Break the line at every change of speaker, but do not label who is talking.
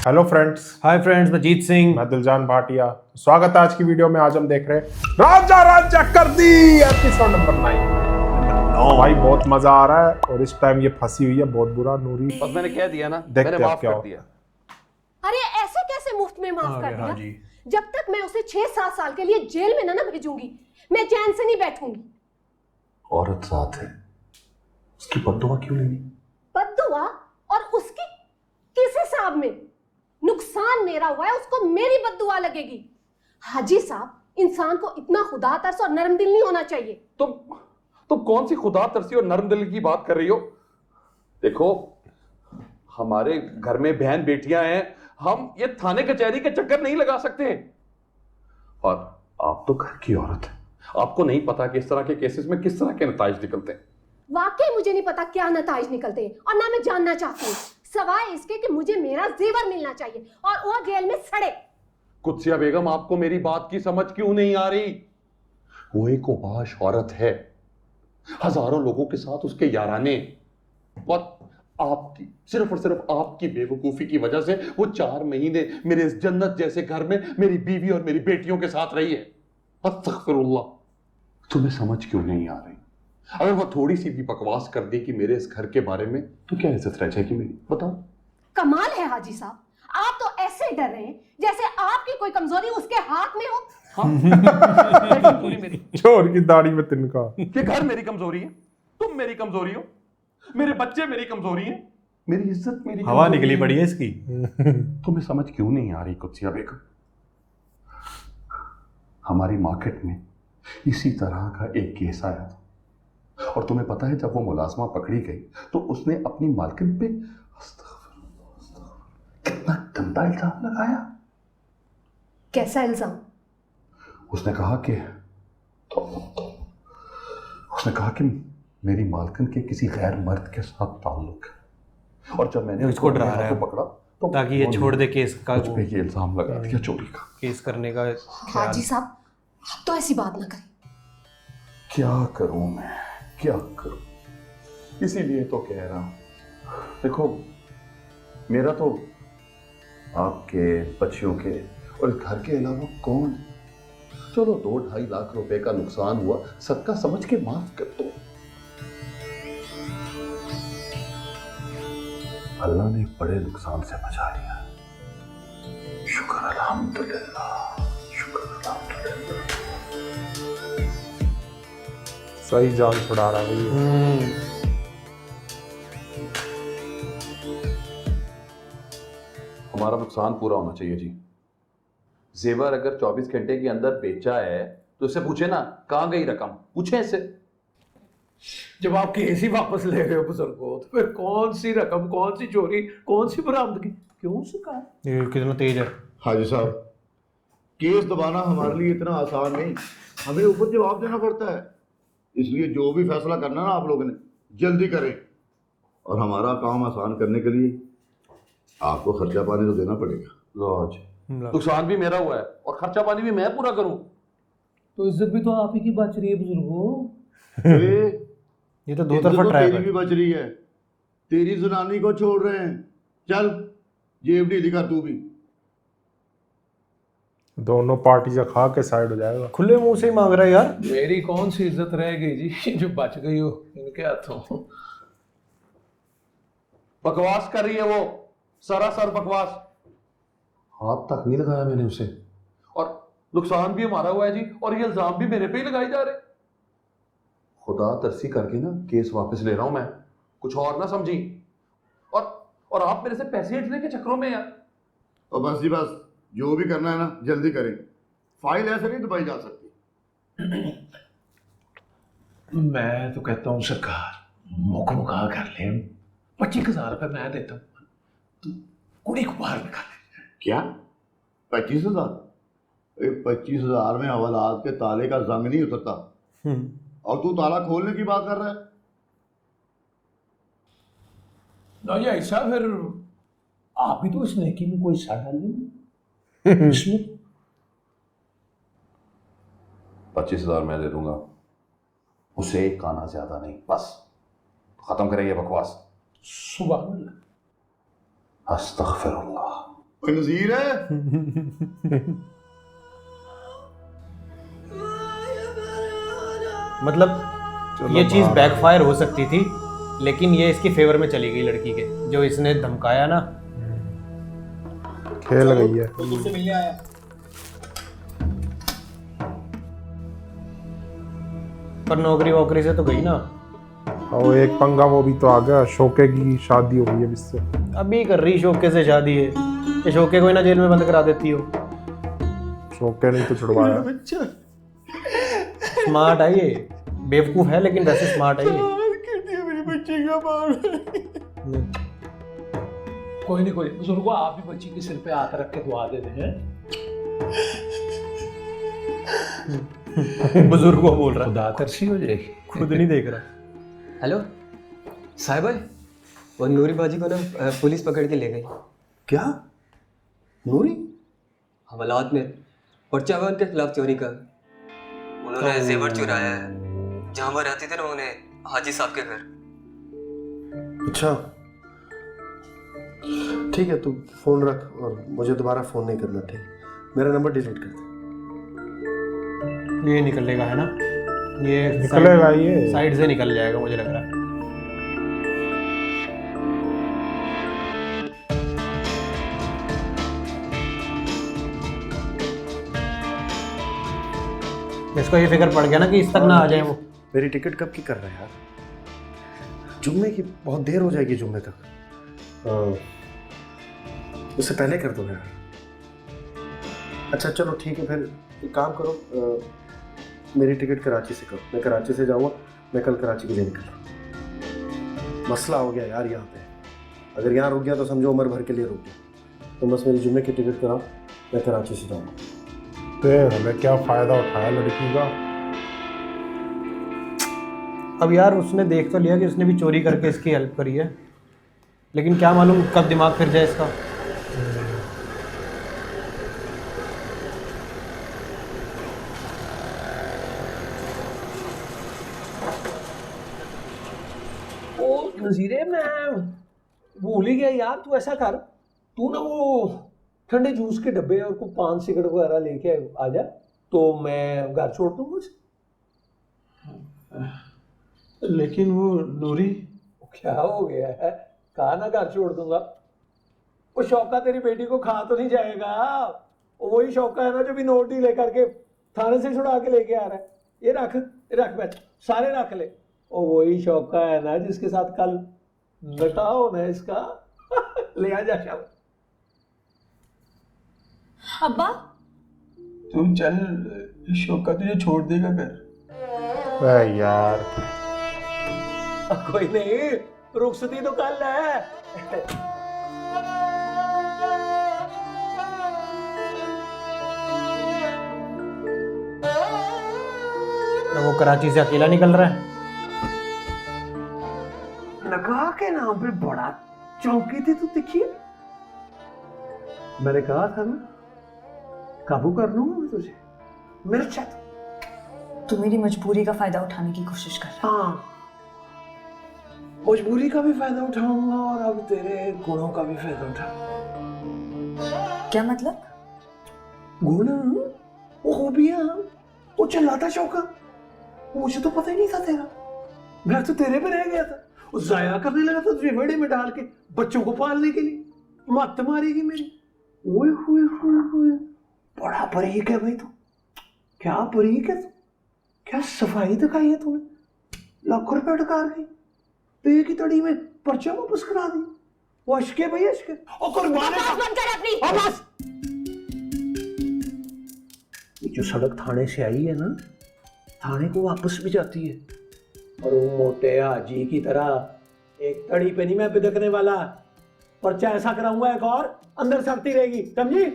Hello friends,
hi friends, मैं जीत सिंह।
मैं दिलजान भाटिया। स्वागत है आज की वीडियो में। आज हम देख रहे हैं राजा राजा कर दी एपिसोड नंबर 9। भाई बहुत मजा आ रहा है और इस टाइम ये फंसी हुई है बहुत बुरा। नूरी
बस मैंने कह दिया ना,
देखते
मैंने
हैं
माफ
क्या
कर
होता
दिया।
अरे ऐसे कैसे मुफ्त में माफ कर दिया?
हाँ जी।
जब तक मैं उसे 6-7 साल के लिए जेल में ना भेजूंगी, मैं चैन से नहीं बैठूंगी।
औरत साथ है, उसकी बद्दुआ क्यों लेनी?
बद्दुआ? और उसकी किस हिसाब में? नुकसान मेरा हुआ है, उसको मेरी बद्दुआ लगेगी। हाजी साहब, इंसान को इतना खुदा तरस और नरम दिल नहीं होना चाहिए।
तुम कौन सी खुदा तरसी और नरम दिल की बात कर रही हो? देखो, हमारे घर में बहन बेटियां हैं, हम ये थाने कचहरी के चक्कर नहीं लगा सकते। और आप तो घर की औरत है, आपको नहीं पता कि इस तरह के केसेस में किस तरह के नताइज निकलते हैं।
वाकई मुझे नहीं पता क्या नताइज निकलते हैं और ना मैं जानना चाहती हूँ, सवाए इसके कि मुझे मेरा जेवर मिलना चाहिए और वो जेल में सड़े।
कुत्सिया बेगम, आपको मेरी बात की समझ क्यों नहीं आ रही? वो एक उबाश औरत है, हजारों लोगों के साथ उसके याराने, और आपकी, सिर्फ और सिर्फ आपकी बेवकूफी की वजह से वो 4 महीने मेरे इस जन्नत जैसे घर में मेरी बीवी और मेरी बेटियों के साथ रही है। अस्तगफिरुल्लाह। तुम्हें समझ क्यों नहीं आ रही? अगर वो थोड़ी सी भी बकवास कर दी कि मेरे इस घर के बारे में, तो क्या इज्जत रह जाएगी मेरी? बताओ।
कमाल है हाजी साहब, आप तो ऐसे डर रहे हैं जैसे आपकी कोई कमजोरी उसके हाथ में हो।
कमजोरी मेरी?
चोर की दाढ़ी में तिनका।
ये घर मेरी कमजोरी है, तुम मेरी कमजोरी हो, मेरे बच्चे मेरी कमजोरी है, मेरी इज्जत मेरी
हवा
कमजोरी
निकली
है।
पड़ी है इसकी।
तुम्हें समझ क्यों नहीं आ रही कुत्सिया बेगम? हमारी मार्केट में इसी तरह का एक केस आया था, और तुम्हें पता है जब वो मुलाजमा पकड़ी गई तो उसने अपनी मालकिन पे कितना गंदा इल्जाम लगाया।
कैसा इल्जाम?
उसने कहा कि मेरी मालकिन के किसी गैर मर्द के साथ ताल्लुक है, और जब मैंने
इसको डरा रहा है
पकड़ा तो
ताकि ये छोड़ दे केस का,
मुझ पे ये इल्जाम लगा दिया चोरी का।
केस करने का ख्याल।
हाजी साहब, आप तो ऐसी बात ना करें।
क्या करूं मैं, क्या करूं? इसीलिए तो कह रहा हूं, देखो, मेरा तो आपके, बच्चियों के और इस घर के अलावा कौन है? चलो 2-2.5 लाख रुपए का नुकसान हुआ, सबका समझ के माफ कर दो। अल्लाह ने बड़े नुकसान से बचा लिया, शुक्र अल्हम्दुलिल्लाह, शुक्र अल्हम्दुलिल्लाह।
सही जान छुड़ा रहा है भैया।
हमारा नुकसान पूरा होना चाहिए जी। जेवर अगर 24 घंटे के अंदर बेचा है तो इससे पूछे ना, कहां गई रकम, पूछे इससे।
जब आप केस ही वापस ले रहे हो बुजुर्गो, तो फिर कौन सी रकम, कौन सी चोरी, कौन सी बरामदगी, क्यों सुखा?
ये कितना तेज है।
हाजी साहब, केस दबाना हमारे लिए इतना आसान नहीं, हमें ऊपर जवाब देना पड़ता है। इसलिए जो भी फैसला करना ना आप लोगों ने, जल्दी करें, और हमारा काम आसान करने के लिए आपको खर्चा पानी तो देना पड़ेगा।
लॉज नुकसान भी मेरा हुआ है और खर्चा पानी भी मैं पूरा करूं।
तो इज्जत भी तो आप ही की बच रही है बुजुर्गो।
ये तो दो तरफा ट्रैप
तेरी भी
है।
बच रही है, तेरी जनानी को छोड़ रहे हैं। चल जेब ढीली कर तू भी।
दोनों पार्टी से खा के साइड हो जाएगा।
खुले मुंह से ही मांग रहा है यार।
मेरी कौन सी इज्जत रह गई जी जो बच गई हो इनके हाथों?
बकवास कर रही है वो, सरासर बकवास। हाथ तक नहीं लगाया मैंने उसे, और नुकसान भी हमारा हुआ है जी, और ये इल्जाम भी मेरे पे ही लगाए जा रहे। खुदा तरसी करके ना केस वापस ले रहा हूं मैं, कुछ और ना समझी। और आप मेरे से पैसे हटने के चक्करों में यार।
और बस जी बस, जो भी करना है ना जल्दी करें, फाइल ऐसे नहीं दबाई जा सकती।
मैं तो कहता हूँ सरकार मुका कर ले, 25,000 रुपये मैं देता हूँ, तू कुड़ी को बाहर निकाले।
क्या 25,000? 25,000 में हवालात के ताले का जंग नहीं उतरता, और तू ताला खोलने की बात कर रहा है?
ना ये ऐसा, फिर आप भी तो इस नेकी में कोई हिस्सा डालेंगे इसमें।
25,000 मैं दे दूंगा, उसे एक आना ज्यादा नहीं, बस खत्म करें ये बकवास।
सुभान अल्लाह।
अस्तगफिरुल्लाह।
कोई नजीर है?
मतलब
चलो
ये चीज
बाहर।
बैकफायर हो सकती थी, लेकिन ये इसकी फेवर में चली गई लड़की के, जो इसने धमकाया ना।
खेल गई है।
तो तुझसे मिलने आया।
पर नौकरी वोकरी से तो गई ना।
और एक पंगा वो भी तो आ गया, शोके की शादी हो गई है इससे।
अभी कर रही शोके से शादी है, ये शोके को ही ना जेल में बंद करा देती हो।
शोके नहीं तो छुड़वाया।
स्मार्ट है ये, बेवकूफ है लेकिन वैसे स्मार्ट है ये।
कोई नहीं बुजुर्गो, आप भी बच्ची के सिर पे हाथ रख के दुआ दे दें।
बुजुर्ग को बोल रहा,
खुदा तरसी हो जाएगी।
खुद नहीं देख रहा।
हेलो साहिब भाई, वो नूरी बाजी को ना पुलिस पकड़ के ले गई।
क्या? नूरी?
हवालात में पर्चा हुआ उनके खिलाफ चोरी का। उन्होंने जेवर चुराया है, जहाँ वो रहती थी ना, उन्हें हाजी साहब के घर।
अच्छा ठीक है, तू फोन रख और मुझे दोबारा फोन नहीं करना, ठीक? मेरा नंबर डिलीट कर दे।
ये निकलेगा है ना, ये
निकलेगा ये।
साइड से निकल जाएगा मुझे लग रहा है। इसको ये फिक्र पड़ गया ना कि इस तक ना आ जाए वो।
मेरी टिकट कब की कर रहा है यार? जुम्मे की बहुत देर हो जाएगी, जुम्मे तक। उससे पहले कर दो यार। अच्छा चलो ठीक है, फिर एक काम करो, मेरी टिकट कराची से करो। मैं कराची से जाऊँगा, मैं कल कराची के लिए निकल रहा हूँ। मसला हो गया यार यहाँ पे, अगर यहाँ रुक गया तो समझो उम्र भर के लिए रुक गया। तो बस मेरी जुम्मे की टिकट कराओ, मैं कराची से जाऊँगा।
फिर हमें क्या फायदा उठाया लड़की का।
अब यार उसने देख तो लिया कि उसने भी चोरी करके इसकी हेल्प करी है, लेकिन क्या मालूम कब दिमाग फिर जाए इसका।
ओ नजीरे, मैं भूल ही गया यार, तू ऐसा कर, तू ना वो ठंडे जूस के डब्बे और को पान सिगरेट वगैरह लेके आ जा, तो मैं घर छोड़ दूंगा उसे।
लेकिन वो नूरी,
क्या हो गया है? कहा ना घर छोड़ दूंगा। वो शौका तेरी बेटी को खा तो नहीं जाएगा। वो वही शौका है ना जो भी नोट ही लेकर के थाने से छुड़ा के लेके आ रहा है। ये रख बैठ, सारे रख ले। वो वही शौका है ना जिसके साथ कल नटाओ ना इसका। ले आ जा शाम।
अब्बा
तू चल, शौका तुझे छोड़ देगा घर।
अरे यार
कोई नहीं, रुखसती तो कल है।
तो वो कराची से अकेला निकल रहा है।
लगा के नाम पे बड़ा चौंकी थी तू, देखिए मैंने कहा था ना, काबू कर लूंगा मैं तुझे। मिर्च है
तू मेरी मजबूरी का फायदा उठाने की कोशिश कर रहा
हाँ, मजबूरी का भी फायदा उठाऊंगा और अब तेरे गुणों का भी फायदा उठाऊंगा।
है। क्या मतलब?
गुण, वो खूबियां, वो चिल्लाता शौका, मुझे तो पता ही नहीं था तेरा। मैं तो तेरे पे रह गया था। वो जाया करने लगा था तुझे वेड़े में डाल के बच्चों को पालने के लिए। मत मारेगी मेरी। ओए होए होए होए, बड़ा बरीक है भाई तू। क्या बरीक है तू, क्या सफाई दिखाई है तूने। लाखों रुपए डकार गई, पे की तड़ी में पर्चा वापस करा दी। वो अशके भाई अशके। और कुर्बान है बस। ये जो सड़क थाने से आई है ना, थाने को वापस भी जाती है। और वो मोटे हाजी की तरह एक तड़ी पे नहीं मैं बिदकने वाला। पर्चा ऐसा कराऊंगा एक और अंदर सड़ती रहेगी, समझी?